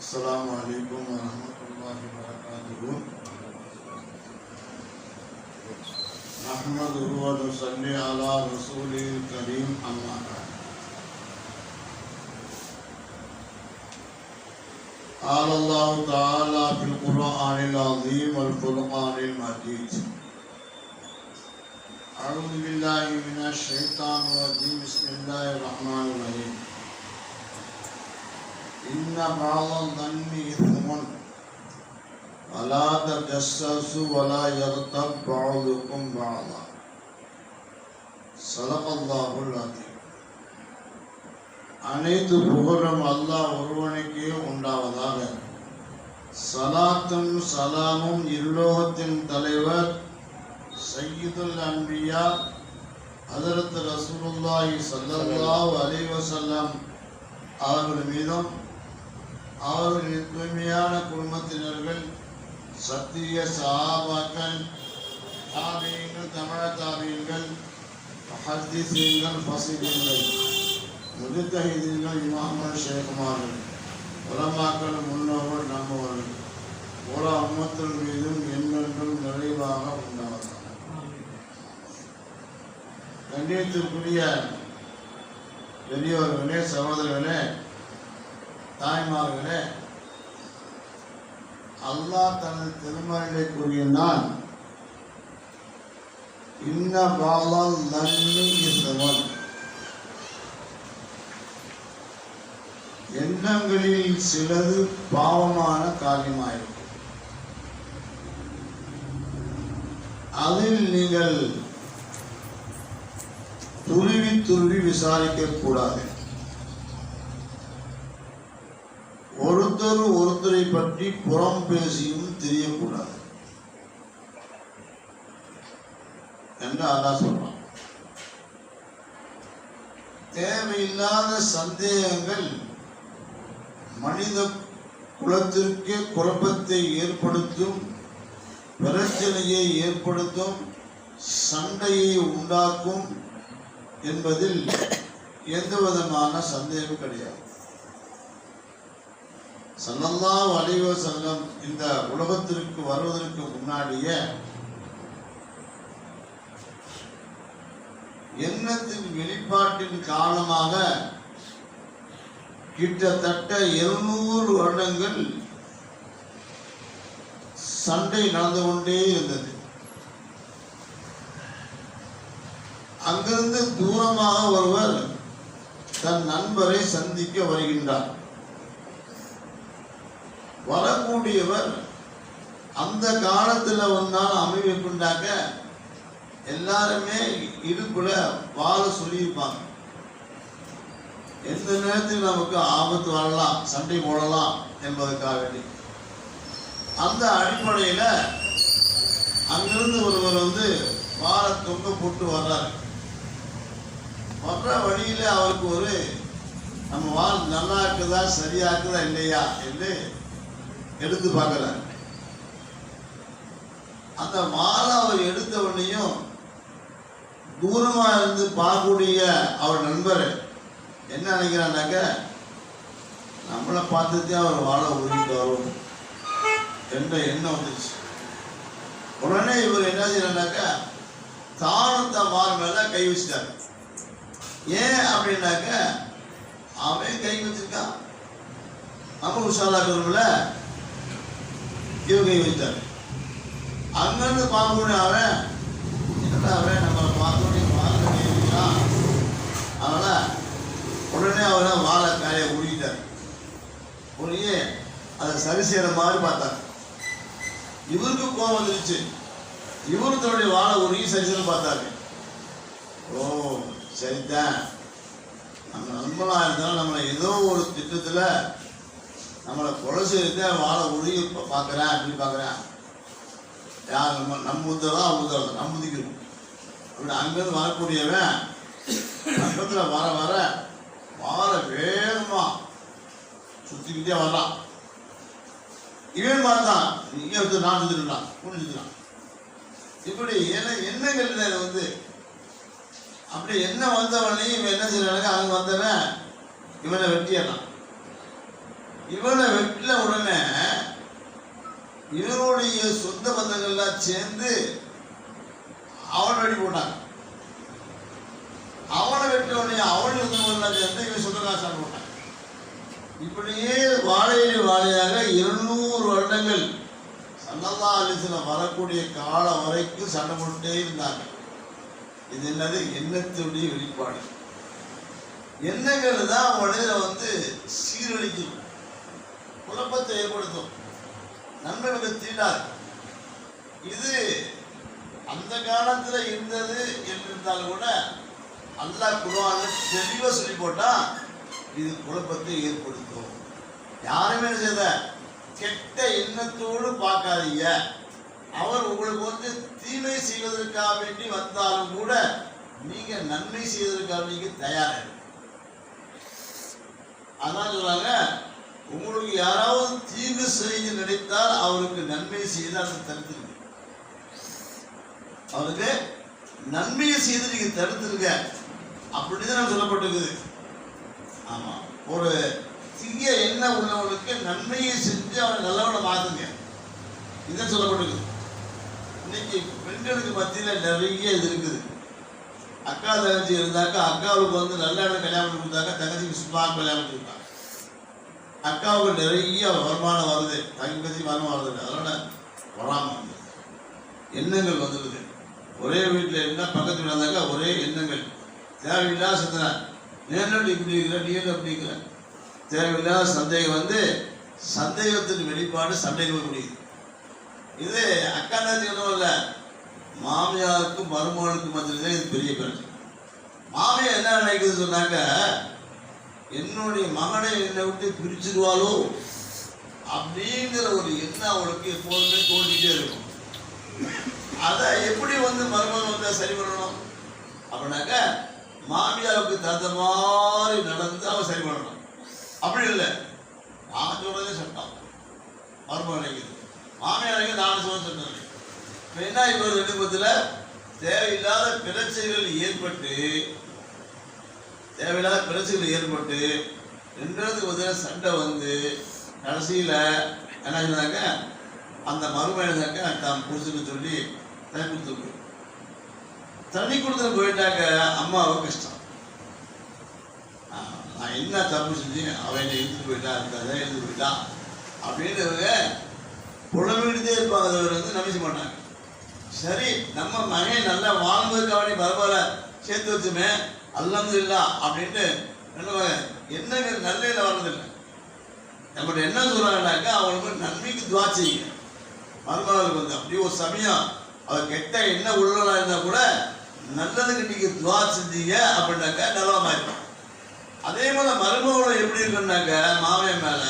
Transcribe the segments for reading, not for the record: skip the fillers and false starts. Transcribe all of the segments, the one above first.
السلام عليكم ورحمة الله وبركاته. نحمده ونصلي على رسوله الكريم أما بعد. قال الله تعالى في القرآن العظيم والفرقان المجيد. أعوذ بالله من الشيطان الرجيم. بسم الله الرحمن الرحيم. إن بعض الظن إثم ولا تجسسوا ولا يغتب بعضكم بعضا. صدق الله العظيم. அனைத்து புகழும் அல்லாஹ் ஒருவனுக்கே உண்டாவதாக. சலாத்தும் சலாமும் இல்லோகத்தின் தலைவர் சய்யிதுல் அன்பியா ஹஜ்ரத் ரசூலுல்லாஹி ஸல்லல்லாஹு அலைஹி வஸல்லம் அவர்கள் மீதும் அவர்களின் தூய்மையான குடும்பத்தினர்கள், சத்திய சஹாபாக்கள், தாபீன்கள், தமிழ தாபீன்கள், முஹத்திஸீன்கள், ஃபஸீஹீன்கள், முஜ்தஹிதீன்கள், இமாம்கள், ஷேகுமார்கள், உலமாக்கள், முன்னோர்கள், நம்மவர்கள் ஒரு உம்மத்தின் மீதும் என்னென்றும் நிறைவாக உண்டாவதாக. கண்ணியத்திற்குரிய பெரியோர்களே, சகோதரர்களே, தாய்மார்களே, அல்லாஹ் தனது திருமறையிலே கூறினான், இன்ன பாலல் நன்னி இஸ்மன், எண்ணங்களில் சிலது பாவமான காரியமாயிருக்கும், அதில் நீங்கள் துருவி துருவி விசாரிக்க கூடாது. ஒருத்தரை பற்றி புறம் பேசியும் தெரியக்கூடாது என்று அல்லாஹ் சொல்றான். தேவையில்லாத சந்தேகங்கள் மனித குலத்திற்கு குழப்பத்தை ஏற்படுத்தும், பிரச்சனையை ஏற்படுத்தும், சண்டையை உண்டாக்கும் என்பதில் எந்த விதமான சந்தேகம் கிடையாது. ஸல்லல்லாஹு அலைஹி வஸல்லம் இந்த உலகத்திற்கு வருவதற்கு முன்னாடியே எண்ணத்தின் வெளிப்பாட்டின் காரணமாக கிட்டத்தட்ட 200 வருடங்கள் சண்டை நடந்து கொண்டே இருந்தது. அங்கிருந்து தூரமாக ஒருவர் தன் நண்பரை சந்திக்க வருகின்றார். வரக்கூடியவர் அந்த காலத்துல ஒன்றால் அமைப்புண்டாக்க எல்லாருமே இடுப்புல வாழ சொல்லியிருப்பாங்க. எந்த நேரத்தில் நமக்கு ஆபத்து வரலாம், சண்டை போடலாம் என்பதற்காக வேண்டி. அந்த அடிப்படையில அங்கிருந்து ஒருவர் வாழ தொங்க போட்டு வர்றாரு. வர்ற வழியில அவருக்கு ஒரு நம்ம வாழ் நல்லா இருக்குதா, சரியா இருக்குதா, இல்லையா என்று எடுத்து பார்க்கிறார். அந்த மாலை அவர் எடுத்த உடனேயும் தூரமா இருந்து பார்க்கக்கூடிய அவர் நண்பர் என்ன நினைக்கிறான்னாக்க, நம்மளை பார்த்துட்டு அவர் வாழை உருவிட்டு வரும் என்ற எண்ணம் வந்துச்சு. உடனே இவர் என்ன செய்யறாக்க, தானத்தை மாறு மேல கை வச்சிட்டார். ஏன் அப்படின்னாக்க, அவன் கை வச்சிருக்கான், நம்ம உஷாலாக்குறதுல இவன் கை வச்சார். அங்கிருந்து பார்க்கக்கூடிய அவன் என்னடா அவன் நம்மளை பார்க்கக்கூடிய வாழை கை வைக்கிறான். அதனால உடனே அவரை வாழை காயை உருகிட்டார். உருகி அதை சரி செய்யற மாதிரி பார்த்தார். இவருக்கு கோபம் வந்துருச்சு. இவரு தன்னுடைய வாழை உருகி சரி செய்ய பார்த்தாரு. ஓ சரிதான், நம்ம நண்பனா இருந்தாலும் நம்மளை ஏதோ ஒரு திட்டத்துல நம்மளை கொலை செய்து வாழை உருகி பார்க்குறேன் அப்படி பார்க்குறேன். யார் நம்ம ஊத்துறதா ஊத்துறதா நம்ம ஊதிக்கிறோம் அப்படி. அங்கேருந்து வரக்கூடியவன் பக்கத்தில் வர வர வாழை வேகமா சுற்றிக்கிட்டே வரலாம். இவன் பார்த்தான், இங்கே வந்து நான் சுற்றிட்டான், புரிஞ்சுக்கிறான். இப்படி எண்ணங்கள் அப்படி என்ன வந்தவனையும் இவன் என்ன செய்யறாங்க, அங்கே வந்தவன் இவனை வெட்டியலாம். இவனை வெட்டின உடனே இவனுடைய சொந்த பந்தங்கள்லாம் சேர்ந்து அவனை வெட்டி போட்டாங்க. அவனை வெட்டின உடனே அவனுடைய சொந்தங்கள்லாம் சேர்ந்து இவன் சொந்த காசு போட்டாங்க. இப்படியே வாழையாக 200 வருடங்கள் ஸல்லல்லாஹு அலைஹி வஸல்லம் வரக்கூடிய காலம் வரைக்கும் சண்டை போட்டுட்டே இருந்தாங்க. இது என்னது? எண்ணத்துடைய வெளிப்பாடு. எண்ணங்கள் தான் மனிதனை சீரழிக்கும், குழப்பத்தை ஏற்படுத்தும், நன்மைகளுக்கு தீண்டாது. இது அந்த காலத்தில் இருந்தது என்றிருந்தாலும் கூட அல்லாஹ் குர்ஆனில் தெளிவாக சொல்லி போட்டா இது குழப்பத்தை ஏற்படுத்தும். யாருமே செய்த கெட்ட எண்ணத்தோடு பார்க்காதீங்க. அவர் உங்களுக்கு தீமை செய்வதற்காக வேண்டி வந்தாலும் கூட நீங்க நன்மை செய்வதற்காக நீங்க தயார். அதான் சொல்றாங்க, உங்களுக்கு யாராவது தீங்கு செய்ய நினைத்தால் அவருக்கு நன்மை செய்து அதை தடுத்துருங்க. அவருக்கு நன்மையை செய்து நீங்க தடுத்துருங்க அப்படிதான் சொல்லப்பட்டிருக்குது. ஆமா, ஒரு தீய எண்ணம் உள்ளவனுக்கு நன்மையை செஞ்சு அவனை நல்லவனை மாத்துங்க, இதுதான் சொல்லப்பட்டிருக்குது. இன்னைக்கு பெண்களுக்கு மத்தியில் நிறைய இது இருக்குது. அக்கா தங்கச்சி இருந்தாக்கா அக்காவுக்கு நல்ல இடம் கல்யாணம் கொடுத்தாக்கா தங்கச்சிக்கு சும்மா கல்யாணம் கொடுத்தாங்க. அக்காவுக்கு நிறைய வருமானம் வருது, தங்கச்சி வருமானம் வருது, அதனால வராமல் வந்து எண்ணங்கள் வந்துடுது. ஒரே வீட்டில் என்ன பக்கத்து வீடு இருந்தாக்கா ஒரே எண்ணங்கள், தேவையில்லாத சிந்தனை, நேரில் இப்படி இருக்கிற நீர் அப்படி இருக்கிற தேவையில்லாத சந்தேகம் சந்தேகத்தின் வெளிப்பாடு சண்டைகள் முடியுது. இது அக்கா தங்கச்சி இல்லை, மாமியாருக்கும் மருமகளுக்கும் மத்தியிலே இது பெரிய பிரச்சனை. மாமியார் என்ன நினைக்குது சொன்னாங்க, என்னுடைய மகனை என்னை விட்டு பிரிச்சிருவாளோ அப்படிங்கிற ஒரு எண்ணம் அவளுக்கு எப்போதுமே தோண்டிகிட்டே இருக்கும். அதை எப்படி மருமகன் சரி பண்ணணும் அப்படின்னாக்க மாமியாருக்கு தகுந்த மாதிரி நடந்து அவன் சரி பண்ணணும். அப்படி இல்லை, நான் சொல்றதே சட்டம், மருமகன் நினைக்குது, மாமியார் நான் சொல்ல சொன்னேன். என்ன இப்போ 2 பத்தில் தேவையில்லாத பிரச்சனைகள் ஏற்பட்டு 2 சண்டை கடைசியில் என்ன சொன்னாங்க, அந்த மருமகனாக்க தான் புரிச்சுன்னு சொல்லி தண்ணி கொடுத்துட்டு போயிட்டாக்க அம்மாவுக்கு கஷ்டம். நான் என்ன தப்பு செஞ்சு அவன் என்னை இழுத்துட்டு போயிட்டான், அதை எழுந்து போயிட்டான் அப்படின்னு புலம்பிக்கிட்டே இருப்பாங்க. அதை நம்பிக்க மாட்டாங்க. சரி, நம்ம மகன் நல்லா வாழ்ந்ததுக்காக பரவாயில்ல சேர்த்து வச்சுமே அல்ஹம்துலில்லாஹ் அப்படின்ட்டு என்னங்க நன்மையில வர்றதில்லை. நம்மகிட்ட என்ன சொல்றாங்கன்னாக்கா அவங்களுக்கு நன்மைக்கு துவா செய்யுங்க. மருமகளுக்கு அப்படி ஒரு சமயம் அவர் கெட்ட என்ன உள்ளவனா இருந்தா கூட நல்லதுக்கு நீங்க துவா செஞ்சீங்க அப்படின்னாக்கா நல்லவா இருக்கும். அதே போல மருமகளும் எப்படி இருக்குன்னாக்க மாமியார் மேல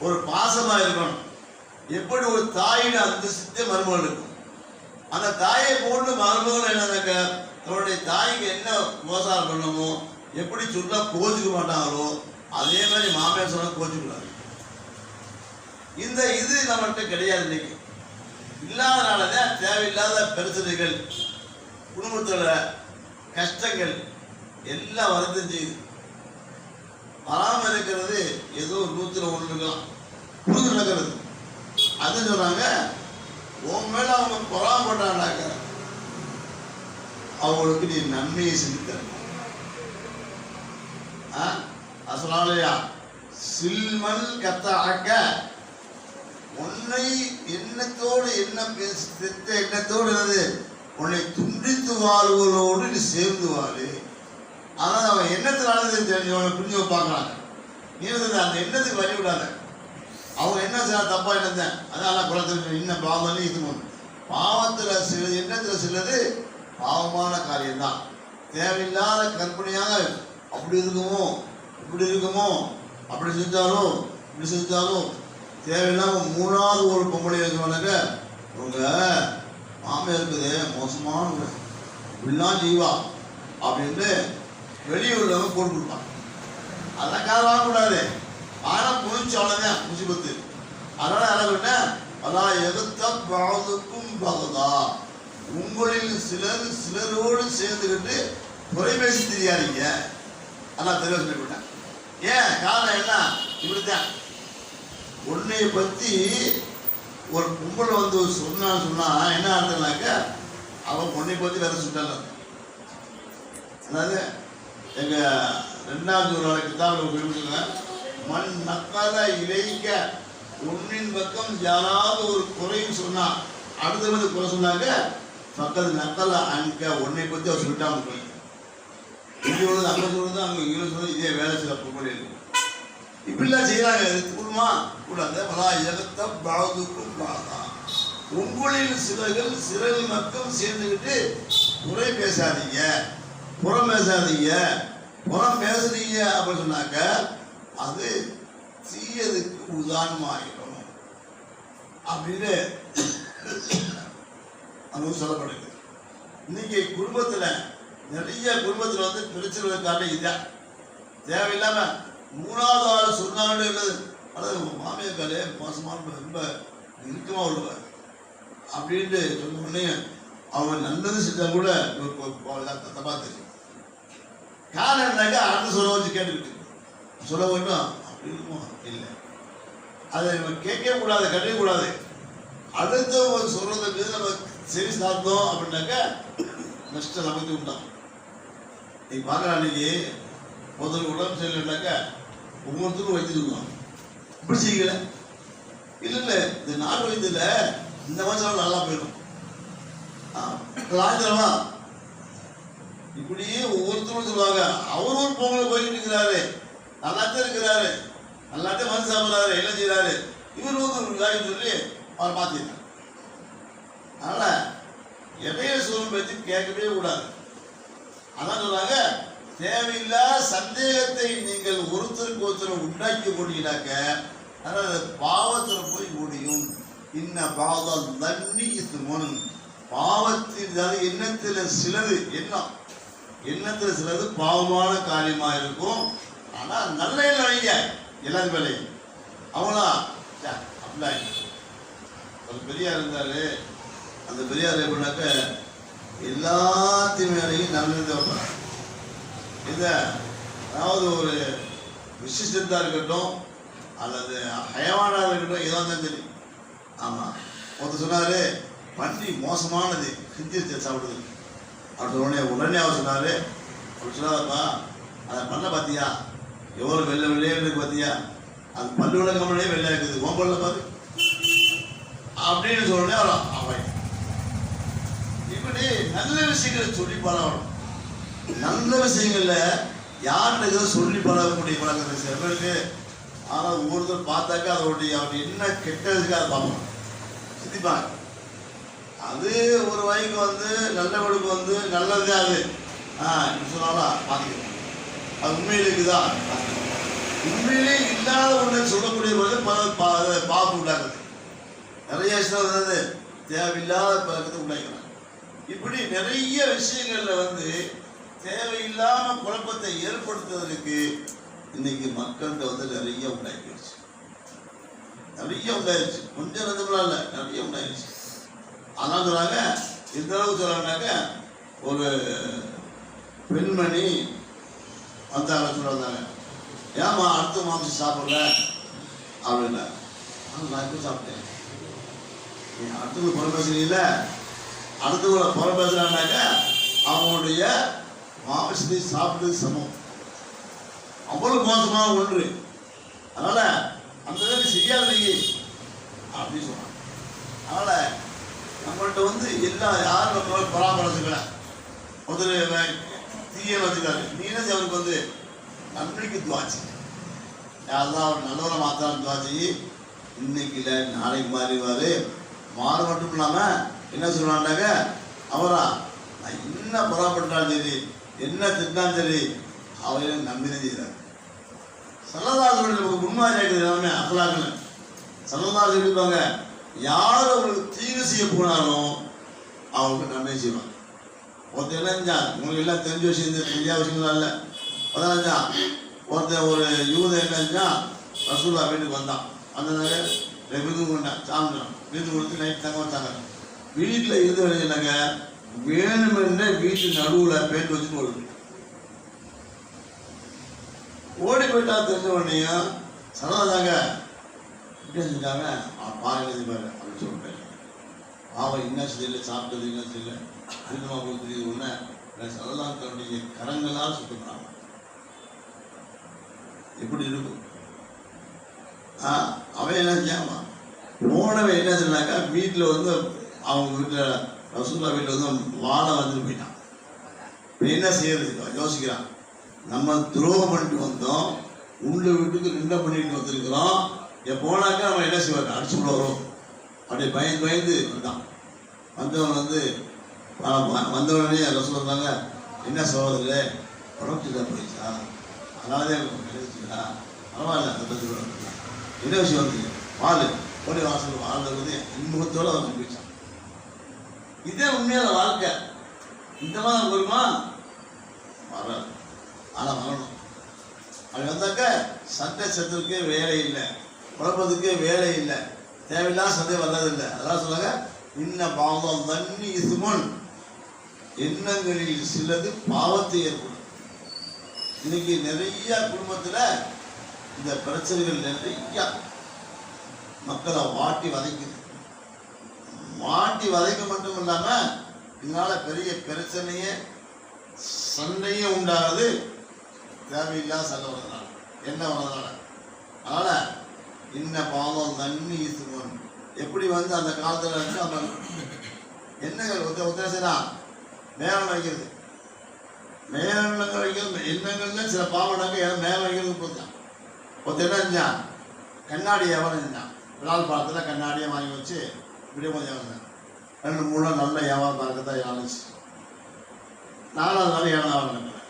ஒரு பாசமா இருக்கணும். எப்படி ஒரு தாயின் அந்தஸ்து மருமகள் இருக்கும், அந்த தாயை போட்டு மருமகள் என்னன்னாக்க தன்னுடைய தாய்க்கு என்ன மோசாரம் பண்ணணுமோ எப்படி சொல்ல கோச்சிக்க மாட்டாங்களோ அதே மாதிரி மாமியார் சொன்னா கோச்சிக்கூடாது. இது நம்மகிட்ட கிடையாது. இன்னைக்கு இல்லாதனாலதான் தேவையில்லாத பிரச்சனைகள், குடும்பத்துல கஷ்டங்கள் எல்லாம் வருத்தம் செய்யுது. வராமல் இருக்கிறது ஏதோ 100ல் 1 இருக்கலாம், புரிஞ்சு நடக்கிறது. அது சொல்றாங்க, உன் மேல அவங்க பொறாமப்பட்டாங்க அவங்களுக்கு நீ நன்மையை செஞ்சு தர. அசலாலையா சில்மல் கத்தாக்க உன்னை எண்ணத்தோடு எண்ணத்தோடு உன்னை துண்டித்து வாழ்வர்களோடு நீ சேர்ந்து வாழு. ஆனால் அவன் எண்ணத்தினால புரிஞ்சு பார்க்கறாங்க. நீ அந்த எண்ணத்துக்கு வழி விடாத. அவங்க என்ன செய்ய தப்பா என்னந்தேன் அதனால குளத்தில் இன்னும் பாவம் இது பாவத்தில் சில எண்ணத்தில் சிலது பாவமான காரியம்தான். தேவையில்லாத கற்பனையாக அப்படி இருக்குமோ இப்படி இருக்குமோ அப்படி செஞ்சாலும் இப்படி செஞ்சாலும் தேவையில்லாம 3வது ஒரு பொம்பளை இருக்குவானாக்க உங்க மாமியா இருக்குது மோசமான இப்படிலாம் செய்வா அப்படின்ட்டு வெளியூர்ல போட்டு கொடுப்பான். அதெல்லாம் காரணம் வாங்கக்கூடாது. ஆனால் புரிஞ்சு அவ்வளோதான் முசிபத்து. அதனால என்ன அதான் எகுத்த பாதுக்கும் பகதா உங்களில் சிலரோடு சேர்ந்துக்கிட்டு குறைபேசி தெரியாதீங்க. அதான் தெளிவாக சொல்லிவிட்டேன். ஏன் காரணம் என்ன? இப்படித்தான் உன்னை பற்றி ஒரு பொம்பளை வந்து சொன்னா என்ன அர்த்தம்னாக்க அவன் உன்னை பற்றி வேற சுட்டல. அதாவது எங்கள் 2வது ஒரு கிதாபில் சொல்லிவிட்டுங்க, மண் நக்காத இலைக்க உன்னின் பக்கம் யாராவது ஒரு குறைன்னு சொன்னா அடுத்த வந்து குறை சொன்னாங்க பக்கத்து நக்கல அங்க உன்னை பற்றி அவர் சொல்லிட்டாங்க போய் இங்கே உள்ளது அங்கே சொல்றது அங்கே இங்கே சொல்றது இதே வேலை சில பொம்பளை இருக்கு. இப்படிலாம் செய்யறாங்க. கூடுமா கூடாது. பலா எகத்த பாதுக்கும் பாதா உங்களில் சிலர்கள் சிறகு மக்கள் சேர்ந்துக்கிட்டு குறை பேசாதீங்க, புறம் பேசாதீங்க. புறம் பேசுறீங்க அப்படின்னு சொன்னாக்க அது தீயதுக்கு உதாரணமாகிடும் அப்படின்னு அங்க சொல்லப்படுது. இன்னைக்கு குடும்பத்துல நிறைய குடும்பத்துல வந்து பிரச்சனை காட்ட இதுதான் தேவையில்லாம 3வது ஆள் சொன்னான்னு அதாவது மாமியாக்காலே மோசமான ரொம்ப இறுக்கமா உள்ளவர் அப்படின்ட்டு சொன்ன உடனே அவன் நல்லது செஞ்சா கூட தப்பா தெரியும். காரணம் இருந்தாக்கா அடுத்த சொல்ல வச்சு கேட்டுக்கிட்டு சொல்ல வேண்டும் அப்படி இருக்குமோ இல்லை, அதை நம்ம கேட்கவே கூடாது, கட்டவே கூடாது. அடுத்த சொல்றதை மீது நம்ம சரி சார்ந்தோம் அப்படின்னாக்கா நஷ்டம் நமக்கு உண்டாம். நீ பார்க்குற அன்னைக்கு முதல் உடம்பு சரியில்லைனாக்கா ஒவ்வொருத்தருக்கும் வைத்திருக்கோம். இப்படி செய்யல இல்லை இந்த நாட்டு வைத்தியல இந்த மாதம் நல்லா போயிடும் லாஜரமா இப்படியே ஒவ்வொருத்தரும் சொல்லுவாங்க. அவர் ஒரு பொங்கல் போயிட்டு இருக்கிறாரு, நல்லாத்தான் இருக்கிறாரு, நல்லாத்தான் மருந்து சாப்பிட்றாரு, என்ன செய்யறாரு, இவர் வந்து ஒரு காரியம் சொல்லி அவரை மாத்திட்டார். அதனால எதைய சொல்லும் பற்றி கேட்கவே கூடாது. அதான் சொல்றாங்க, தேவையில்லாத சந்தேகத்தை நீங்கள் ஒருத்தருக்கு ஒருத்தர் உண்டாக்கி போட்டீங்கன்னாக்க அதனால பாவத்தில் போய் முடியும். இன்ன பாவம் தண்ணி முன் பாவத்தில் எண்ணத்தில் சிலது எண்ணத்தில் சிலது பாவமான காரியமா இருக்கும். ஆனா நல்ல வைங்க எல்லாரும் வேலை அவங்களா அப்படின்னா ஒரு பெரியார் இருந்தாரு. அந்த பெரியார் எப்படின்னாக்க எல்லாத்தையும் வேலையும் நல்லது வைப்பாங்க. அதாவது ஒரு விசிஷ்டத்தா இருக்கட்டும் அல்லது ஹயவானா இருக்கட்டும் ஏதோ தான் தெரியும். ஆமா ஒருத்தர் சொன்னாரு பன்றி மோசமானது ஹிந்தி சாப்பிடுது அப்படின்னு உடனே அவர் சொன்னாரு. அப்படி சொன்னாதப்பா அதை பண்ண பார்த்தியா எவ்வளோ வெள்ளை வெள்ளையே இருக்கு பார்த்தியா, அது பல்லு விளக்கம்னே வெள்ளையா இருக்குது ஓம்பல்ல பாரு அப்படின்னு சொன்னே அவன் இப்படி நல்ல விஷயங்களை சொல்லி பழகணும். நல்ல விஷயங்கள்ல யார்கிட்ட சொல்லி பழகக்கூடிய பழக்கம் சில பேருக்கு. ஆனால் ஒவ்வொருத்தர் பார்த்தாக்கா அவருடைய என்ன கெட்டதுக்கு அதை பார்ப்போம் சித்திப்பாங்க. அது ஒரு வகைக்கு வந்து நல்லவனுக்கு வந்து நல்லது அது சொன்னாலும் பார்த்துக்கலாம். அது உண்மையில இருக்குதா, உண்மையிலே இல்லாத ஒன்றை சொல்லக்கூடிய போது பார்ப்பு உண்டாக்குது. நிறைய விஷயம் தேவையில்லாத பழக்கத்தை உண்டாக்கிறாங்க. இப்படி நிறைய விஷயங்கள்ல வந்து தேவையில்லாம குழப்பத்தை ஏற்படுத்துவதற்கு இன்னைக்கு மக்கள்கிட்ட வந்து நிறைய உண்டாக்கிடுச்சு. கொஞ்சம் நஞ்சமெல்லாம் இல்லை, நிறைய உண்டாயிடுச்சு. அதான் சொல்றாங்க, எந்த அளவுக்கு சொல்றாங்கனாக்க ஒரு பெண்மணி வந்தாங்க சொல்றாங்க, ஏமா அடுத்த மாம்சம் சாப்பிட்ற அப்படின்னா நான் எப்போ சாப்பிட்டேன். அடுத்தவங்க புறம் பேசுறீங்கள, அடுத்தவங்களை புறம் பேசுறாங்கனாக்க அவங்களுடைய மாம்சத்தை சாப்பிட்டது சமம். அவ்வளவு மோசமான ஒன்று. அதனால அந்த வேலை செய்யாதீங்க அப்படின்னு சொன்னாங்க. அதனால நம்மள்கிட்ட வந்து எல்லா யாரும் நம்ம பராமரிச்சுக்கல. ஒருத்தர் தீய வச்சுக்காரு, நீ என்ன அவருக்கு வந்து நன்மைக்கு துவாச்சு யாருதான் அவர் நல்லவரை மாத்தாலும் துவாச்சி இன்னைக்கு இல்லை நாளைக்கு மாறிவாரு. மாற மட்டும் இல்லாம என்ன சொல்றாங்க, அவரா நான் என்ன பராமரிட்டாலும் சரி என்ன திட்டாலும் சரி அவரை நம்பிதான் செய்யறாரு. சல்லல்லாஹு நமக்கு முன்மாதிரி இருக்குது. எல்லாமே அகலாக்கல சல்லல்லாஹு சொல்லிப்பாங்க, யார் அவங்களுக்கு தீங்கு செய்ய போனாலும் அவங்களுக்கு நன்மை செய்வாங்க. ஒருத்தர் என்ன செஞ்சான், உங்களுக்கு எல்லாம் தெரிஞ்ச விஷயம் தெரியாத விஷயங்களா இல்லை. அதான் செஞ்சான் ஒருத்தர் ஒரு யூத என்ன செஞ்சான், ரசூல்லா வீட்டுக்கு வந்தான். அந்த விருது கொண்டான், சாப்பிட்டான். விருது கொடுத்து நைட் தங்க வச்சாங்க. வீட்டில் இருந்து வேணுங்க வேணுமென்று வீட்டு நடுவில் பேட்டு வச்சுட்டு ஓடி போயிட்டா தெரிஞ்ச உடனேயும் சனதாங்க இப்படி செஞ்சுட்டாங்க. பாருங்க பாரு அப்படின்னு சொல்லிட்டு அவன் என்ன செய்யல, சாப்பிட்டது என்ன செய்யல, திரும்ப கொடுத்து ஒன்று சல்லல்லாஹு தன்னுடைய கரங்களால் சுட்டுக்கிறாங்க. எப்படி இருக்கும்? அவன் என்ன செய்யாமா போனவன் என்ன சொன்னாக்கா, வீட்டில் வந்து அவங்க வீட்டில் ரசூலுல்லாஹ் வீட்டில் வந்து வாழை வந்துட்டு போயிட்டான். இப்போ என்ன செய்யறது யோசிக்கிறான். நம்ம துரோகம் பண்ணிட்டு வந்தோம், உள்ள வீட்டுக்கு நின்ற பண்ணிட்டு வந்திருக்கிறோம், போனாக்கா நம்ம என்ன செய்வாங்க, அடிச்சு விட வரும். அப்படியே பயந்து பயந்து வந்தான். வந்தவன் வந்து வந்தவனே ரசூலுல்லாஹ் சொன்னாங்க, என்ன சகோதரே உடம்பு தான் போயிடுச்சா, அதனாலதான் கிடைச்சிங்களா, பரவாயில்ல அதை பற்றி என்ன விஷயம் வந்து வாழ் ஓடி வாசல் வாழ்ந்தது இன்முகத்தோடு அவன் போயிடுச்சான். இதே உண்மையான வாழ்க்கை இந்த மாதிரி வருமா? வராது. ஆனால் வரணும். அது வந்தாக்க சண்டை சத்துருக்கே வேலை இல்லை, குழப்பத்துக்கே வேலை இல்லை, தேவையில்லாத சண்டை வர்றதில்லை. அதான் சொன்னாங்க, இன்ன பாவம் தண்ணி இதுமுன், எண்ணங்களில் சிலது பாவத்தை ஏற்படும். இன்னைக்கு நிறைய குடும்பத்தில் இந்த பிரச்சனைகள் நிறைய மக்களை வாட்டி வதைக்குது. வாட்டி வதைக்க மட்டும் இல்லாம இதனால பெரிய பிரச்சனையே சண்டையே உண்டாகுது. தேவையில்லாத சண்டை வர்றதுனால, என்ன வர்றதுனால. அதனால இன்ன பாவம் தண்ணி ஈசுமன், எப்படி வந்து அந்த காலத்துல இருந்து அந்த எண்ணங்கள் உத்தேசனா மேலம் வைக்கிறது, மேலங்கள் வைக்கிறது, எண்ணங்கள்ல சில பாவனாக்க மேல வைக்கிறது போதான். ஒருத்தர் என்ன செஞ்சான், கண்ணாடி வியாபாரம் செஞ்சான். விழால் பாலத்தில் கண்ணாடியை வாங்கி வச்சு இப்படியே கொஞ்சம் 2-3 நாள் நல்ல வியாபாரம் பார்க்கத்தான் ஆரம்பிச்சு. 4வது நாள் வியாபாரம் நடக்கிறேன்.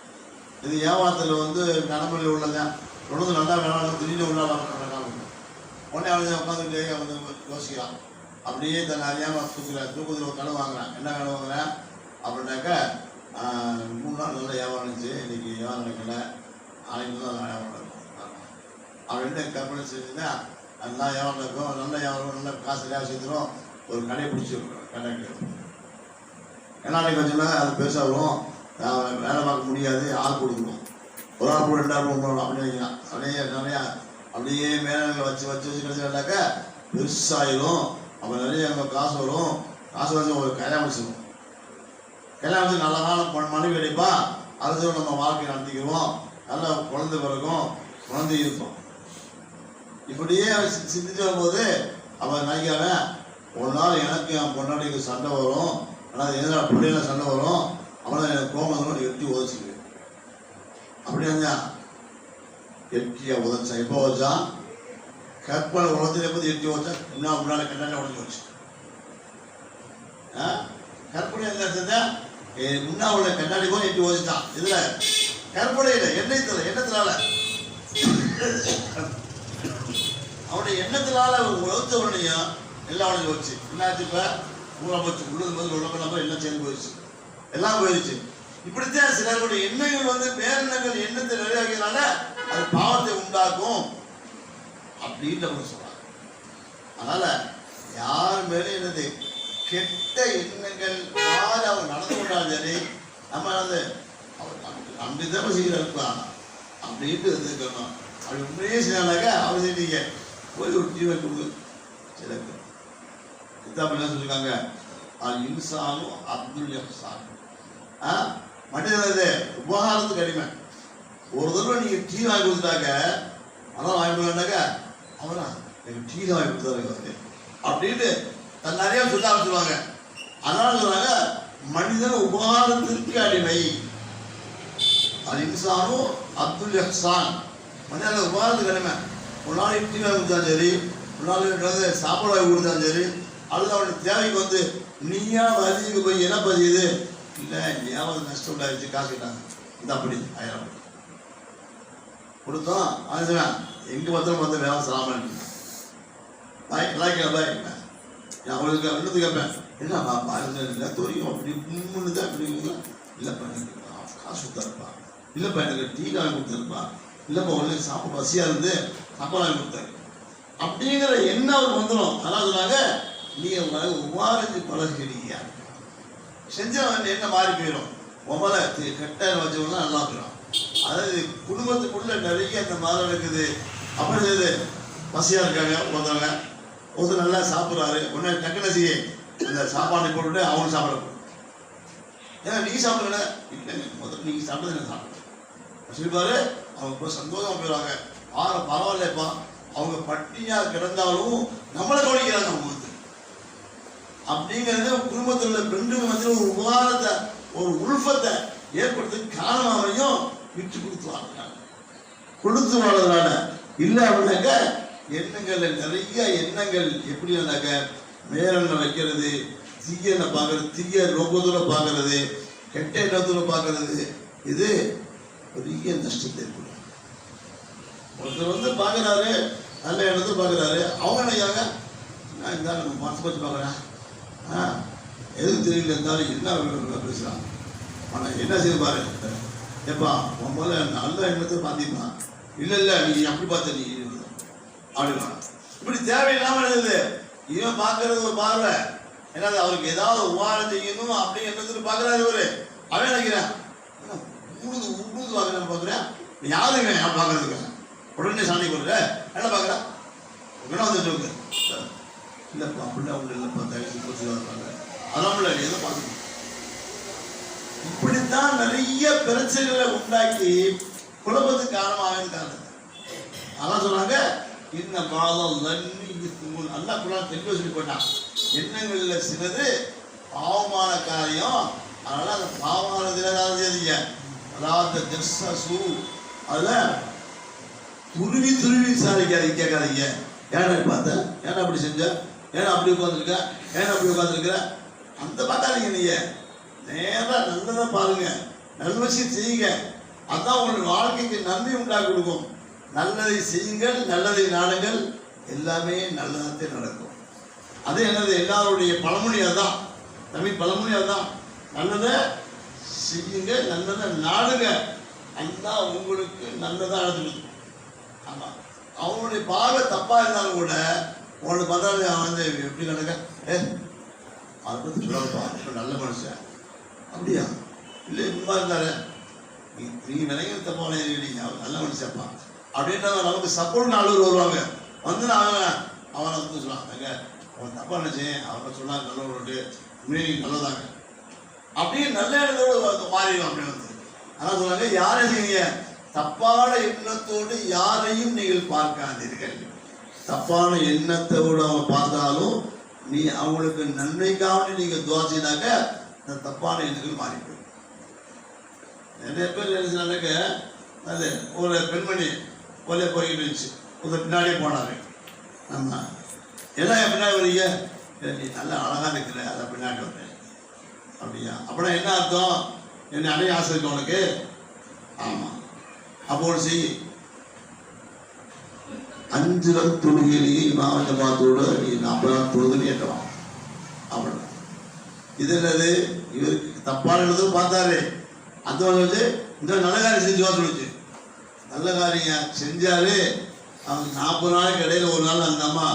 இது வியாபாரத்தில் வந்து நடைமுறையில் உள்ளதான் தொடர்ந்து நல்லா வேணாலும் திடீர்னு உள்ளாலும் உடனே அவன் உட்காந்துக்கிட்டே வந்து யோசிக்கிறான். அப்படியே தன்னை அறியாமல் தூக்கத்தில் ஒரு கடை வாங்குறான். என்ன கடை வாங்குறேன் அப்படின்னாக்கா, 3 நாள் நல்ல வியாபாரம் இருந்துச்சு, இன்னைக்கு வியாபாரம் நடக்கல, நாளைக்கு தான் வியாபாரம் நடக்கும் அப்படின்னு கற்பனை செஞ்சுன்னா நல்லா வியாபாரம் இருக்கும், நல்ல வியாபாரம், நல்ல காசு சேர்த்துரும். ஒரு கடையை பிடிச்சி கண்டக்டர் கண்ணாடி கொஞ்சம் அது பெருசாக வரும், வேலை பார்க்க முடியாது, ஆள் கொடுக்கணும், ஒரு ஆள் 2 ஆள் 3 ஆள் அப்படின்னு வைக்கலாம். நிறையா அப்படியே மேலே வச்சு கிடைச்சாக்கா பெருசாயிரும். அப்புறம் நிறைய அங்கே காசு வரும். காசு வச்சு ஒரு கல்யாணம் வச்சுக்கணும். கல்யாணம் வச்சு நல்ல காலம் மனைவி கிடைப்பா, அடுத்து நம்ம வாழ்க்கை நடத்திக்குவோம், நல்ல குழந்தை பிறக்கும், குழந்தை இருக்கும். இப்படியே சிந்திச்சு வரும்போது அவன் நினைக்கிறவன், ஒரு நாள் எனக்கு என் பொண்டாட்டிக்கு சண்டை வரும், ஆனால் எதிராக பிள்ளைல சண்டை வரும், அவனை எனக்கு கோமதோடு எட்டி உதச்சிக்குவேன். அப்படி இருந்தான் எட்டியா உதச்சான். எப்போ வச்சான்? கற்பனை உலகத்தில் போது எட்டி வச்சா முன்னாடி கண்ணாடி உடஞ்சி வச்சு. கற்பனை என்ன முன்னா உள்ள கண்ணாடி போய் எட்டி வச்சுட்டான். இதுல கற்பனை இல்லை, எண்ணத்தினால அவனுடைய எண்ணத்தினால உழைச்ச உடனேயும் எல்லாம் உடஞ்சி வச்சு. என்னாச்சு? இப்ப ஊற போச்சு, உள்ளது முதல் உடம்பெல்லாம் எல்லாம் சேர்ந்து போயிடுச்சு, எல்லாம் போயிடுச்சு. இப்படித்தான் சிலருடைய எண்ணங்கள் வந்து பேரெண்ணங்கள் எண்ணத்தை நிறைவேறனால அது பாவத்தை உண்டாக்கும் அப்படின்னு சொல்றாங்க. அதனால யார் மேலே என்னது கெட்ட எண்ணங்கள் யார் அவர் நடந்து கொண்டாலும் சரி, நம்ம வந்து அவர் அப்படித்தான் செய்யறப்பா அப்படின்ட்டு இருக்கணும். அப்படி உண்மையே செய்யறாங்க. அவர் செய்ய போய் ஒரு ஜீவை கொடுங்க. சில கிதாப் என்ன சொல்லியிருக்காங்க, அது இன்சானும் அப்துல் இஹ்சான். மனிதனது உபகாரத்துக்கு அடிமை. ஒரு தடவை நீங்க டீ வாங்கி கொடுத்தாக்க, அதான் வாங்கி கொடுத்தாக்க, அவனா எனக்கு டீ தான் வாங்கி கொடுத்தாரு அப்படின்ட்டு தன் நிறைய சொல்ல ஆரம்பிச்சுருவாங்க. அதனால சொல்றாங்க, மனிதன் உபகாரத்திற்கு அடிமை. அது இன்சானும் அப்துல் இஹ்சான். மனிதன உபகாரத்துக்கு அடிமை. ஒரு நாள் டீ வாங்கி கொடுத்தாலும் சரி, ஒரு நாள் சாப்பாடு வாங்கி கொடுத்தாலும் சரி, அல்லது அவனுடைய தேவைக்கு வந்து நீயா பதிவுக்கு போய் என்ன பதியுது இல்லை, ஏதாவது நஷ்டம் உண்டாயிருச்சு, காசு கேட்டாங்க, இந்த அப்படி 1000 கொடுத்தோம். அதுதான் எங்கே பார்த்தாலும் வந்து வேலை சலாமல் பாய் எல்லாம் கேட்பாய். நான் அவங்களுக்கு இன்னும் கேட்பேன், என்னப்பா பாருங்க தோறியும் அப்படி முன்னு தான் இப்படி இல்லைப்பா, எனக்கு காசு கொடுத்தாருப்பா, இல்லைப்பா எனக்கு டீ வாங்கி கொடுத்தாருப்பா, இல்லைப்பா உங்களுக்கு சாப்பிட பசியாக இருந்து சாப்பாடு வாங்கி கொடுத்தாரு அப்படிங்கிற எண்ணம் அவருக்கு வந்துடும். அதனால் சொன்னாங்க, நீங்கள் உமாரஞ்சு பழகிறீங்க செஞ்சவன் என்ன மாறி போயிடும். உமல கெட்ட வச்சவங்களாம் நல்லா போயிடும். அதாவது குடும்பத்துக்குள்ள நிறைய அந்த மாதிரி இருக்குது. அப்படி செய்யுது பசியாக இருக்காங்க ஒருத்தர் நல்லா சாப்பிட்றாரு, உடனே டக்குன்னு செய்ய அந்த சாப்பாடை போட்டுட்டு அவங்க சாப்பிட ஏன்னா நீங்கள் சாப்பிடல இல்லைங்க, முதல்ல நீங்கள் சாப்பிட்டது எனக்கு சாப்பிடுங்க சொல்லிப்பாரு. அவங்க இப்போ சந்தோஷமாக போயிடுவாங்க. பரவாயில்லப்பா, அவங்க பட்டினியாக கிடந்தாலும் நம்மளை கவனிக்கிறாங்க. அவங்க அப்படிங்கிறது குடும்பத்தில் உள்ள பெண்கள் வந்து ஒரு உபகாரத்தை, ஒரு உள்ஃபத்தை ஏற்படுத்த காரணமாவையும் விட்டு கொடுத்து வாழ்றதுனால இல்லை அப்படின்னாக்க எண்ணங்கள்ல நிறைய எண்ணங்கள் எப்படி இருந்தாக்க மேலெண்ண வைக்கிறது, தீய பார்க்கறது, தீய நோக்கத்தோட பார்க்கறது, கெட்ட எண்ணத்தோட பார்க்கறது, இது பெரிய நஷ்டத்தை ஏற்படும். ஒருத்தர் வந்து பார்க்குறாரு, நல்ல எண்ணத்தை பார்க்குறாரு, அவங்க நினைக்கிறாங்க நான் இருந்தாலும் நம்ம மனசு பற்றி பார்க்குறேன், எதுவும் தெரியல இருந்தாலும் என்ன பேசுகிறான், ஆனால் என்ன செய்ய பாரு எப்பா உன் முதல்ல நல்ல எண்ணத்தை பார்த்தீங்கன்னா இல்லை நீ அப்படி பார்த்த நீ அப்படின்னா இப்படி தேவையில்லாமல் இருந்தது. இவன் பார்க்கறது ஒரு பார்வை, ஏன்னா அவருக்கு ஏதாவது உபகாரம் செய்யணும் அப்படின்னு எண்ணத்துல பார்க்குறாரு. இவரு அவன் நினைக்கிறேன் உழுது பார்க்குறேன் பார்க்குறேன் யாருங்க நான் பார்க்கறதுக்கு உடனே சாணி கொடுக்குற என்ன பார்க்குறேன் வேணா வந்துட்டு இல்லைப்பா அப்படின்னா அவங்க இல்லைப்பா தயவு இருப்பாங்க அதான் எதை பார்க்கணும். இப்படித்தான் நிறைய பிரச்சனைகளை உண்டாக்கி குழப்பத்துக்கு காரணமாக இருக்காங்க. அதான் சொன்னாங்க இந்த பாதம் நல்லா குழந்தை தெளிவாக சொல்லி போட்டான், எண்ணங்கள்ல சிலது பாவமான காரியம், அதனால அந்த பாவமானதுல செய்யுங்க. அதாவது அதுல துருவி விசாரிக்காதீங்க, கேட்காதீங்க. ஏன்னா பார்த்த ஏன்னா அப்படி செஞ்ச, ஏன்னா அப்படி உட்காந்துருக்க, ஏன்னா அப்படி உட்காந்துருக்கிற அந்த பார்த்தாதீங்க. நீங்க நேராக நல்லதை பாருங்க, நல்ல விஷயம் செய்யுங்க. அதான் உங்களுடைய வாழ்க்கைக்கு நன்மை உண்டாக்கி கொடுக்கும். நல்லதை செய்யுங்கள், நல்லதை நாடுங்கள், எல்லாமே நல்லதாக நடக்கும். அது என்னது எல்லாருடைய பழமொழி அதுதான், தமிழ் பழமொழி அதுதான். நல்லதை செய்யுங்க, நல்லதை நாடுங்க, அந்த உங்களுக்கு நல்லதாக நடந்துடும். ஆமாம், அவனுடைய பார்வை தப்பாக இருந்தாலும் கூட உனக்கு பார்த்தா அவன் வந்து எப்படி நடக்க அதை பற்றி சொல்லப்பா நல்ல மனுஷன் அப்படியா இல்லை இம்மா இருந்தாரு நீங்கள் நினைக்கிற தப்பான இருக்கீங்க, அவர் நல்ல மனுஷப்பா அப்படின்ற நமக்கு சப்போர்ட் நாலூர் வருவாங்க வந்து அவனை வந்து சொல்லுவாங்க அவன் தப்பா நினைச்சேன், அவங்க சொன்னாங்க நல்லவரோட்டு உண்மையை நல்லதாங்க அப்படியே நல்ல இடத்தோடு மாறிடும். அப்படி வந்து அதான் சொன்னாங்க யாரையும் செய்யுங்க, தப்பான எண்ணத்தோடு யாரையும் நீங்கள் பார்க்காதீர்கள். தப்பான எண்ணத்தோடு அவங்க பார்த்தாலும் நீ அவங்களுக்கு நன்மைக்காக நீங்க துவாசினாக்க அந்த தப்பான எண்ணங்கள் மாறிப்போம். நிறைய பேர் நினைச்சாக்க அது ஒரு பெண்மணி கொலை போய்கிட்டு இருந்துச்சு, கொஞ்சம் பின்னாடியே போனாரு. ஆமா எல்லாம் பின்னாடி வரீங்க, நீ நல்லா அழகா இருக்கிற அதை பின்னாடி வர்றேன் அப்படியா, அப்படின்னா என்ன அர்த்தம், என்னை அடைய ஆசை இருக்கு உனக்கு. ஆமா அப்போ ஒன்று செய், 5 தொழுகையிலேயே இமாம் ஜமாத்தோட நீ 40 தொழுதுன்னு ஏற்றலாம் அப்படின்னா இது என்னது, இவருக்கு தப்பான எழுதும் பார்த்தாரு. அந்த வந்து இந்த நல்ல காரியம் செஞ்சுவா சொல்லிச்சு, நல்ல காரியம் செஞ்சாரு. அவங்க 40 நாளைக்கு இடையில ஒரு நாள் அந்த அம்மா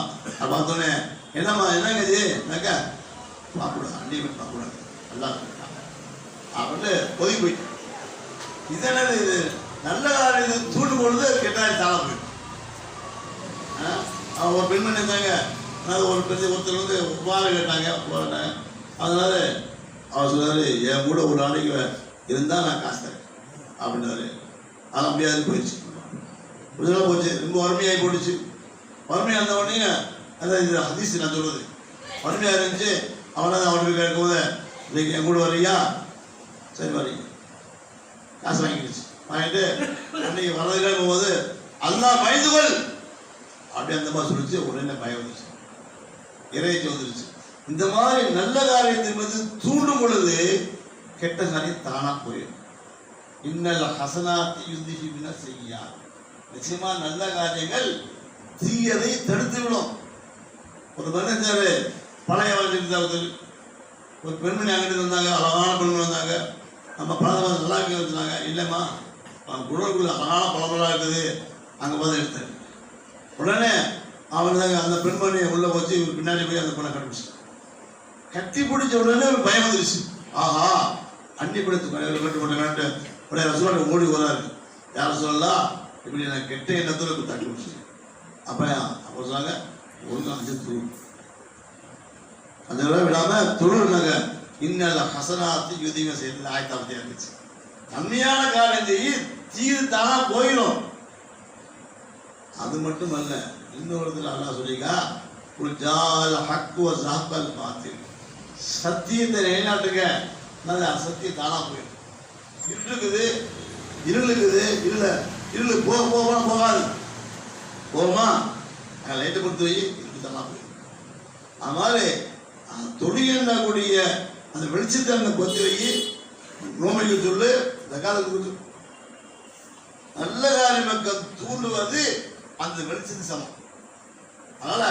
பார்த்தோன்னே என்னம்மா என்னங்க இது நக்கா பார்க்கூடாது, அன்னியமே பார்க்கூடாது, நல்லா அப்படின்னு பொதுக்கி போயிட்டு இது என்னது, இது நல்ல காரியம் தூண்டு பொழுது கெட்டாரி தாழ போயிட்டு. அவங்க ஒரு பெண்மணி இருந்தாங்க, அதாவது ஒருத்தர் வந்து உபாரம் கேட்டாங்க போராட்டாங்க. அதனால அவர் சொன்னாரு என் கூட ஒரு நாளைக்கு இருந்தால் நான் காசு தரேன் அப்படின்னாரு. அது அப்படியாவது போயிடுச்சு, கொஞ்சம் போச்சு, ரொம்ப வறுமையாகி போட்டுச்சு. வறுமையாக இருந்த உடனே அதான் இது ஹதீஸ் நான் சொல்றது, வறுமையாக இருந்துச்சு. அவனை அவனுக்கு கேட்கும்போது இன்னைக்கு என் கூட வர்றியா, சரி வரீங்க, காசு வாங்கிடுச்சு. வாங்கிட்டு அன்னைக்கு வர்றதுக்காக போகும்போது அல்லாஹ் பயந்துகள் அப்படி அந்த மாதிரி சொல்லிச்சு. உடனே பயம் வந்துச்சு, இறைச்சி வந்துருச்சு. இந்த மாதிரி நல்ல காரியத்தின் மீது தூண்டும் பொழுது கெட்ட காரியம் தானா போயிடும். இன்னல் ஹசனாத்தி யுதிஹிபின செய்யா, நிச்சயமா நல்ல காரியங்கள் தீயதை தடுத்து விடும். ஒரு மனிதர் பழைய வாழ்க்கை ஒரு பெண்மணி அங்கிட்டு இருந்தாங்க, அழகான பெண்மணி வந்தாங்க. நம்ம பழம் நல்லா வச்சுருந்தாங்க, இல்லைம்மா குடலுக்குள்ள அழகான பழமெல்லாம் இருக்குது, அங்கே பார்த்து எடுத்தாரு. உடனே அவன் அந்த பெண்மணியை உள்ள வச்சு இவர் பின்னாடி போய் அந்த பொண்ணை கண்டுபிடிச்சு கட்டி பிடிச்ச உடனே ஒரு பயம் வந்துருச்சு. ஆஹா அன்னி பிடித்து கட்டு உடனே ரசூலுல்லாஹ் ஓடி வராரு, யார சொல்லலாம் இப்படி நான் கெட்ட எண்ணத்துல தட்டி பிடிச்சி. அப்ப அப்போ சொன்னாங்க ஒழுங்காக அஞ்சு துரு அந்த விடாம தொழுனாங்க. இன்னல்ல ஹசனாத்து யுதிமை செய்யறது ஆயத்தாபத்தியா இருந்துச்சு. நன்மையான காரியம் செய்ய தீது தானா போயிடும். அது மட்டும் அல்ல, இன்னொரு அல்லாஹ் சொல்லிக்கா குல்ஜால் ஹக்கு வ ஸஹபல் பாத்தில், சத்தியத்தை நிலைநாட்டுங்க, நல்ல அசத்தியம் தானா போயிடும். இருளுக்குது இருளு போகாது போகுமா, லைட்டை கொடுத்து வை, இருட்டு தானா போயிடும். அது மாதிரி தொழில்கூடிய அந்த வெளிச்சத்தை அந்த கொத்தி வை, நோமைக்கு சொல்லு, தக்காலத்துக்கு நல்ல காரியம் மக்கள் தூண்டுவது அந்த வெளிச்சத்துக்கு சமம். அதனால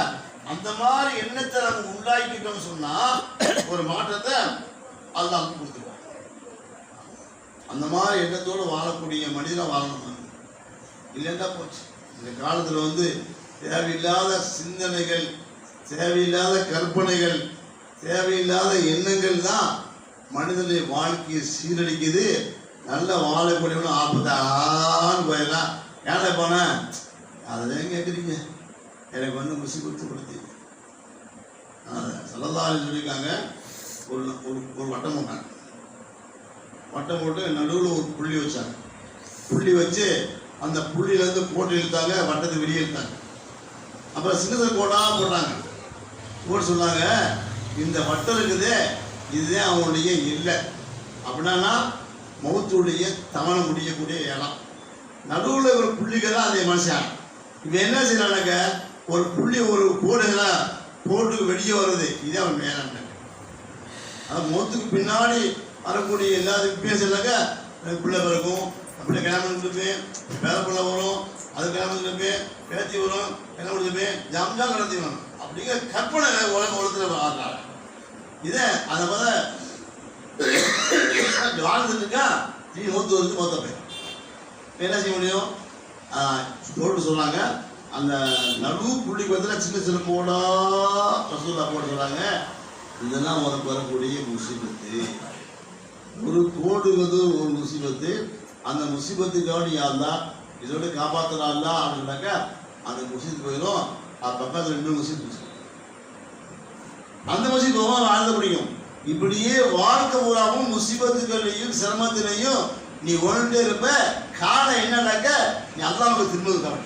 அந்த மாதிரி எண்ணத்தை நம்ம உண்டாக்கிட்டோம்னு சொன்னா ஒரு மாற்றத்தை அல்லாஹ் கொடுத்துருவான். அந்த மாதிரி எண்ணத்தோடு வாழக்கூடிய மனிதனை வாழணும். இல்லைன்னா போச்சு. இந்த காலத்தில் தேவையில்லாத சிந்தனைகள், தேவையில்லாத கற்பனைகள், தேவையில்லாத எண்ணங்கள் தான் மனிதனுடைய வாழ்க்கையை சீரழிக்குது. நல்ல வாழக்கூடியவனும் ஆபத்தான்னு போயிடலாம். ஏன்னா போனேன் அதெல்லாம் கேட்குறீங்க, எனக்கு முசிபத்து கொடுத்தீங்க. ஸல்லல்லாஹு அலைஹி சொல்லியிருக்காங்க, ஒரு வட்டம் போட்டாங்க. வட்டம் போட்டு நடுவில் ஒரு புள்ளி வச்சாங்க. புள்ளி வச்சு அந்த புள்ளியிலேருந்து கோட்டை இழுத்தாங்க, வட்டத்தை வெளியே இழுத்தாங்க. அப்புறம் சின்ன கோட்டாக போட்டாங்க. போட்டு சொன்னாங்க, இந்த வட்டம் இருக்குதே இதுதான் அவனுடைய இல்லை அப்படின்னா மௌத்துடைய தவணை முடியக்கூடிய இடம். நடுவில் ஒரு புள்ளிக்கு தான் அதே மனுஷன். இப்போ என்ன செய்யறாங்க, ஒரு புள்ளி ஒரு கோடுகளை போட்டு வெளியே வருது, இதே அவன் மேலாண்மை. அது மௌத்துக்கு பின்னாடி வரக்கூடிய எல்லாத்துக்கும் பேசலாங்க, பிள்ளை பிறக்கும், பிள்ளை கிளம்பிருப்பேன், வேலை பிள்ளை வரும், அது கிளம்பிருப்பேன், பேத்தி வரும், என்ன கொடுத்துப்பேன், ஜம்ஜா கடத்தி வரும் அப்படிங்கிற கற்பனை உலகத்தில் ஆடுறாங்க. இதை அதை வாழ்ந்துட்டு இருக்கா, நீ மௌத்து வந்து மொத்த போயிடும். என்ன செய்ய முடியும்? தோல்வி சொல்றாங்க, அந்த நடு புள்ளிக்கு சின்ன சின்ன போடா ரசூலா போட சொல்றாங்க, இதெல்லாம் உனக்கு வரக்கூடிய முசீபத்து. ஒரு கோடு ஒரு முசீபத்து. அந்த முசீபத்துக்காக யாருந்தா இதோட காப்பாற்றுறாங்களா அப்படின்னாக்கா அந்த முசீபத்து போயிடும். அது பக்கத்தில் இன்னும் முசீபத்து, அந்த முசீபத்து வாழ்ந்த பிடிக்கும். இப்படியே வாழ்க்கை பூராவும் முசீபத்துகளையும் சிரமத்திலையும் நீ ஒழுண்டே இருப்ப. காலம் என்னன்னாக்க நீ அல்லாஹ்வுக்கு திரும்புவதற்காக,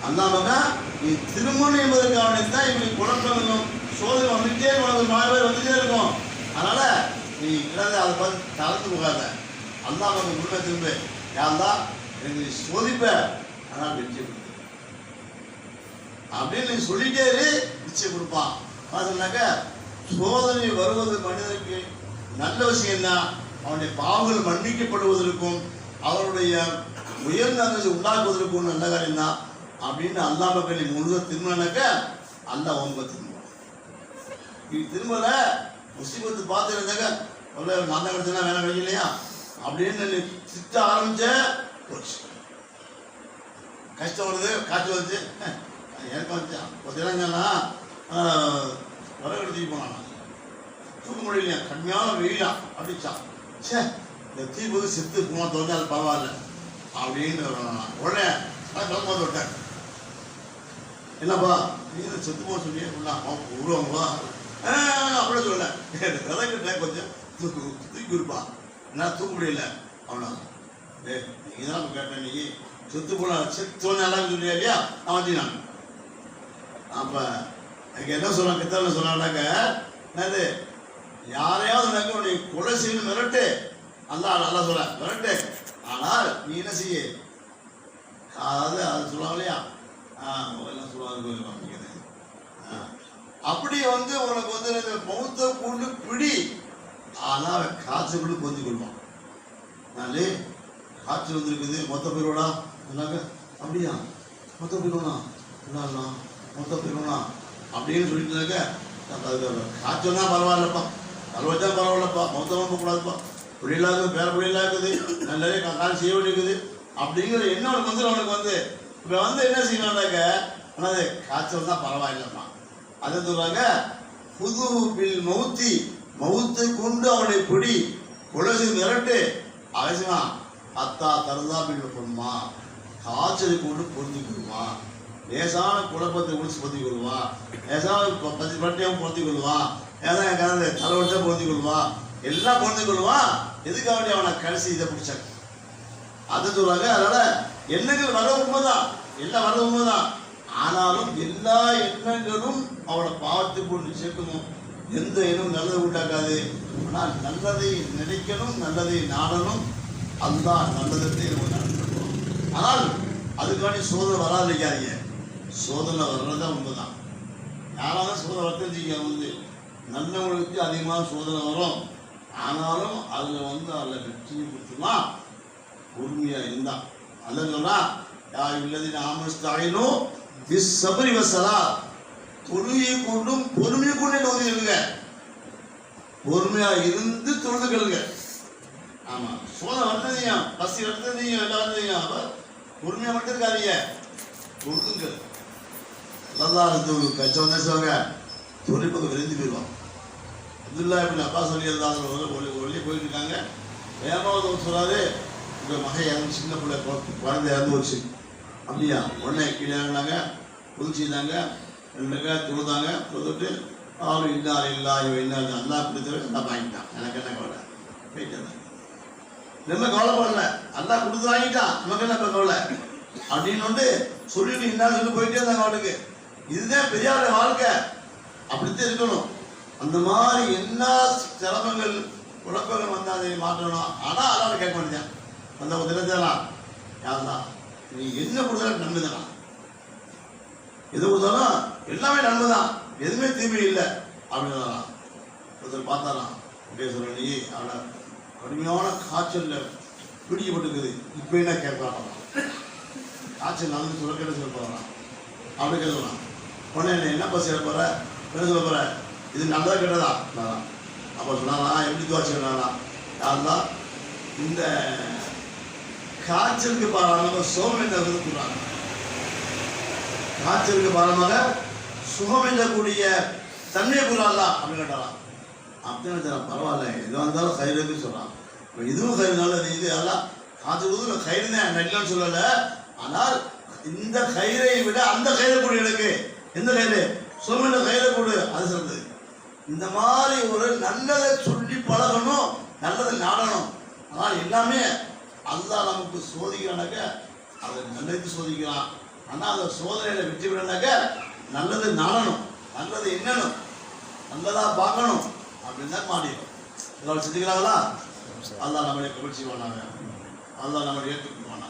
அல்லாஹ்வுக்கு நீ திரும்பணும் என்பதற்காக தான் இப்படி குழப்பம் சோதனை வந்துட்டே இருக்கும், 4 பேர் வந்துட்டே இருக்கும். அதனால நீ கிடந்து அதை பார்த்து தளர்ந்து போகாத. அல்லாஹ்வுக்கு முன்னே திரும்ப, யாருந்தான் எனக்கு நீ சோதிப்ப, ஆனால் வெற்றி கொடுத்து அப்படின்னு நீ சொல்லிட்டே இரு, நிச்சயம் கொடுப்பான். சொன்னாக்க சோதனை வருவது மனிதனுக்கு நல்ல விஷயம் தான். அவனுடைய பாவங்கள் மன்னிக்கப்படுவதற்கும் அவருடைய உயர்ந்த அந்தஸ்தை உண்டாக்குவதற்கும் நல்ல காரியம் தான் அப்படின்னு அல்லாஹ் பக்கம் முழுத திரும்பினாக்க அல்லாஹ் உங்க திரும்புவான். இது திரும்பல முசீபத்து பார்த்து இருந்தாக்க நான் தான் கிடைச்சா வேலை கிடைக்கலையா அப்படின்னு திட்ட ஆரம்பிச்ச போச்சு. கஷ்டம் வருது, காய்ச்சல் வந்துச்சு, எனக்கு வந்துச்சான் பார்த்தீங்கன்னா வரகெடுத்து போனான், தூக்க முடியலையா, கடுமையான வெயிலா அப்படிச்சான். சே இந்த தீபது செத்து போனா தோணுது, அது பரவாயில்ல அப்படின்னு உடனே கிளம்ப விட்டேன். என்னப்பா நீ செத்து போக சொல்லி விடுவாங்களா அப்படியே சொல்ல விதைக்கிட்டேன், கொஞ்சம் தூக்கி இருப்பான், என்ன தூக்க முடியல அவனா. நீங்க தான் கேட்டேன், நீ செத்து போன செத்து நல்லா சொல்லியா இல்லையா, நான் வச்சுக்கினான். அப்ப எனக்கு என்ன சொன்னாங்க, கித்தால சொன்னாங்க, என்னது யாரையாவது உன்னை கொலை செய்யணும் மிரட்டு, நல்லா சொல்ல மிரட்டு, ஆனால் நீ என்ன செய்ய, அதாவது அது சொல்லுவாங்க இல்லையா, எல்லாம் சொல்லுவாங்க, அப்படி உனக்கு மௌத்த கொண்டு பிடி, ஆனால் காய்ச்சல் கூட கொஞ்சம் கொள்வான். நாளே காய்ச்சல் வந்துருக்குது, மொத்த போயிடுவாடா சொன்னாங்க. அப்படியா மொத்த போயிடுவானா, மொத்த போயிடுவானா அப்படின்னு சொல்லிட்டுனாக்க, காய்ச்சல் தான் பரவாயில்லப்பா, தலைவச்சா பரவாயில்லப்பா, மொத்தமாக போகக்கூடாதுப்பா, புரியலாது பேர புரியலாம் இருக்குது, நிறைய காலம் செய்ய வேண்டியிருக்குது அப்படிங்கிற என்ன அவனுக்கு இப்போ என்ன செய்யணும்னாக்க, ஆனால் காய்ச்சல் தான் பரவாயில்லம்மா. அதை சொல்றாங்க, புது பில் மௌத்தி, மௌத்தை கொண்டு அவனை பிடி, கொலசி மிரட்டு, அவசியமா அத்தா தருதா பில் பொண்ணுமா, காய்ச்சலை கொண்டு பொருந்திக்குமா, லேசான குழப்பத்தை ஒழிச்சு பொருத்திக் கொள்வான், லேசான பட்டியம் பொருத்திக் கொள்வான், ஏதாவது கலந்து தலைவலிச்சா பொருத்திக் கொள்வான், எல்லாம் பொருத்திக் கொள்வான். எதுக்காக வேண்டிய அவனை கடைசி இதை பிடிச்சாங்க அதை சொல்றாங்க. அதனால எண்ணங்கள் வர உண்மைதான், எல்லாம் வர உண்மைதான். ஆனாலும் எல்லா எண்ணங்களும் அவளை பாவத்தை கொண்டு சேர்க்கணும். எந்த எண்ணமும் நல்லதை உண்டாக்காது. ஆனால் நல்லதை நினைக்கணும், நல்லதை நாடணும். அதுதான் நல்லதை நம்ம நடக்கணும். ஆனால் அதுக்காண்டி சோதனை வராது இல்லைக்காதீங்க. சோதனை வர்றதுதான் உண்மைதான். யாராவது சோதனை வர்த்தஞ்சிக்க நல்லவங்களுக்கு அதிகமாக சோதனை வரும். ஆனாலும் அதில் அதில் வெற்றியை கொடுத்துமா பொறுமையாக இருந்தான். அல்ல சொன்னா இல்லது நாமஸ்தாயினும் சபரி வசலா தொழுகையை கொண்டும் பொறுமையை கொண்டே தொழுதுகளுங்க. பொறுமையா இருந்து தொழுதுகளுங்க. ஆமா சோதனை வந்ததையும் பசி வந்ததையும் எல்லாம் வந்ததையும் அப்ப பொறுமையா மட்டும் இருக்காதீங்க, தொழுதுங்கள். நல்லா இருந்து கச்சவங்க நேசுவாங்க தொழில்பக்கம் விரைந்து போயிடுவான். அப்துல்லா இப்படி அப்பா சொல்லி இருந்தாங்க ஒல்லி போயிட்டு இருக்காங்க. வேகமாக சொல்றாரு, உங்க மகை இறந்து சின்ன பிள்ளை குழந்தை இறந்து வச்சு அப்படியா உடனே கீழே இறங்கினாங்க, புதுச்சிருந்தாங்க, 2 தொழுதாங்க. தொழுதுட்டு அவரு இன்னார் இல்லா இவன் இன்னார் நல்லா கொடுத்தவன் நல்லா வாங்கிட்டான், எனக்கு என்ன கவலை போயிட்டு ரொம்ப கவலைப்படல, நல்லா கொடுத்து வாங்கிட்டான், நமக்கு என்ன கவலை அப்படின்னு சொல்லிட்டு இன்னார் சொல்லி போயிட்டே இருந்தாங்க. அவனுக்கு இதுதான் பெரியாருடைய வாழ்க்கை, அப்படித்தான் இருக்கணும். அந்த மாதிரி என்ன சிரமங்கள் குழப்பங்கள் வந்தால் அதை மாற்றணும். ஆனால் அதான் கேட்க மாட்டேன். அந்த தினத்தெல்லாம் யாருதான் நீ என்ன கொடுத்தாலும் நன்மைதான், எது கொடுத்தாலும் எல்லாமே நன்மைதான், எதுவுமே தீமை இல்லை அப்படின்னு ஒருத்தர் பார்த்தாராம். அப்படியே சொல்ல நீ அவனை கடுமையான காய்ச்சல்ல பிடிக்கப்பட்டுக்குது, இப்போ என்ன கேட்கலாம், காய்ச்சல் நல்லது சொல்ல கேட்டு சொல்ல போகிறான் அப்படி கேட்கலாம். உடனே என்ன பஸ் செய்ய போகிற என்ன சொல்ல போகிற, இது நல்லதா கேட்டதா அப்போ சொன்னாரா எப்படி துவாச்சிக்கிறாரா யாருதான் இந்த காய்ச்சலுக்கு பாரமாக சுகம் என்ற சொல்றாங்க. காய்ச்சலுக்கு பாரமாக சுகம் என்றக்கூடிய தன்மையை கூறாங்களா அப்படின்னு கேட்டாலாம். அப்படின்னு பரவாயில்ல எது வந்தாலும் கயிறுக்கு சொல்றான். இதுவும் கயிறு நல்லது, இது எல்லாம் காய்ச்சல் கயிறு தான் நடிக்கலாம்னு சொல்லலை. ஆனால் இந்த கயிறை விட அந்த கயிறை கூட எனக்கு எந்த கயிறு சுகம் என்ற கயிறை கூடு அது சொல்றது. இந்த மாதிரி ஒரு நல்லதை சொல்லி பழகணும், நல்லதை நாடணும். ஆனால் எல்லாமே அல்லாஹ் நமக்கு சோதிக்கிறானாக்க அதை நல்லது சோதிக்கிறான். ஆனால் அந்த சோதனையில வெற்றி பெறனாக்க நல்லது நாடணும், நல்லது என்னணும், நல்லதா பார்க்கணும் அப்படின்னு தான் மாறிடும். இதெல்லாம் செஞ்சுக்கிறாங்களா? அல்லாஹ் நம்மளை கவர்ச்சி பண்ணாங்க, அல்லாஹ் நம்மளை ஏற்றுக்குவானா.